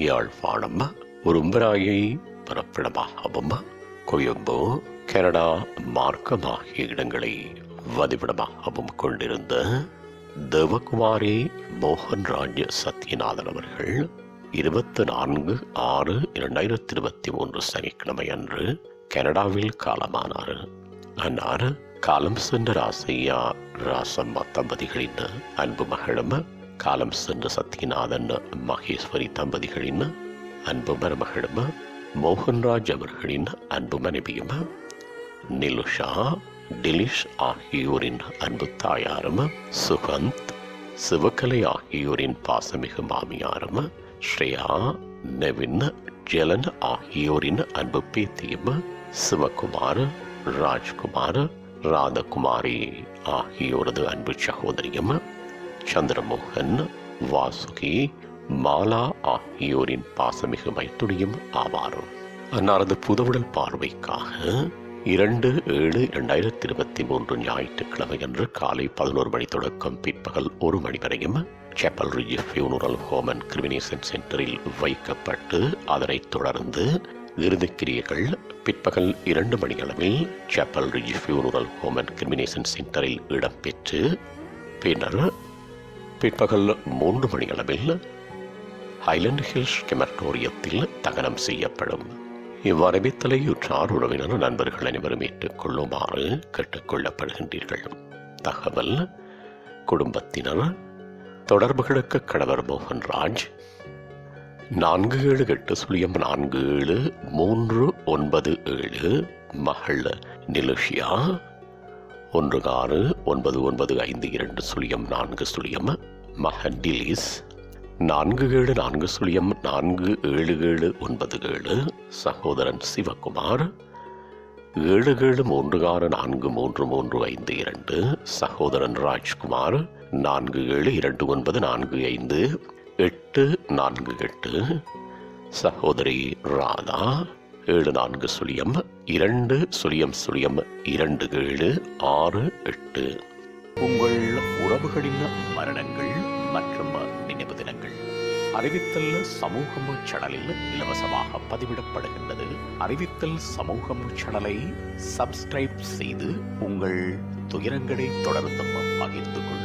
Yazhpanam உரும்பராயை பிறப்பிடமாகவும் Colombo Canada மார்க்கம் ஆகிய இடங்களை வதிவிடமாகவும் கொண்டிருந்த தேவகுமாரி மோகன்ராஜ் சத்யநாதன் அவர்கள் 24/6/2023 சனிக்கிழமை அன்று கனடாவில் காலமானார். அன்னார் காலம் சென்ற ராசையா ராசம்மா தம்பதிகளின் அன்பு மகளும் காலம் சென்ற சத்யநாதன் மகேஸ்வரி தம்பதிகளின் அன்பு மருமகளும் மோகன்ராஜ் அவர்களின் அன்பு மனைவியும் நிலுஷா டிலிஷ் ஆகியோரின் அன்பு தாயாரும் சுகந்த் சிவகலை ஆகியோரின் பாசமிகு மாமியாரும் ஸ்ரேயா நெவின் ஜெலன் ஆகியோரின் அன்பு பேத்தியும் சிவகுமார் ராஜ்குமார் ராதகுமாரி ஆகியோரது அன்பு சகோதரியும் சந்திரமோகன் வாசுகி மாலா ஆகியோரின் பாசமிகு மைத்துடியும் ஆவாரும். அன்னாரது புதவுடல் பார்வைக்காக 2/7/2023 ஞாயிற்றுக்கிழமை அன்று காலை 11 மணி தொடக்கம் பிற்பகல் 1 மணி வரையும் Chappell ridge funeral home and cremation சென்டரில் வைக்கப்பட்டு அதனைத் தொடர்ந்து இறுதிக்கிரியைகள் பிற்பகல் 2 மணி அளவில் Chappell ridge funeral home and cremation சென்டரில் இடம்பெற்று பின்னர் பிற்பகல் 3 மணி அளவில் ஹைலண்ட் ஹில்ஸ் கிரெமட்டோரியத்தில் தகனம் செய்யப்படும். இவ்வறிவித்தலை உற்றார் உறவினர் நண்பர்கள் அனைவரும் ஏற்றுக்கொள்ளுமாறு கேட்டுக்கொள்ளப்படுகின்றீர்கள். தகவல் குடும்பத்தினர் தொடர்புகளுக்கு கணவர் மோகன்ராஜ் 4780473997, மகள் நிலுஷியா 169952 மகன் டிலிஸ் 4740477797, சகோதரன் சிவகுமார் 7736433352, சகோதரன் ராஜ்குமார் 4729458848, சகோதரி ராதா 7402002768. உங்கள் உறவுகளின் மரணங்கள் மற்றும் நினைவு தினங்கள் அறிவித்தல் சமூகம் சேனலில் இலவசமாக பதிவிடப்படுகின்றது. அறிவித்தல் சமூகம் சேனலை சப்ஸ்கிரைப் செய்து உங்கள் துயரங்களை தொடர்ந்து பகிர்ந்து கொள்ளுங்கள்.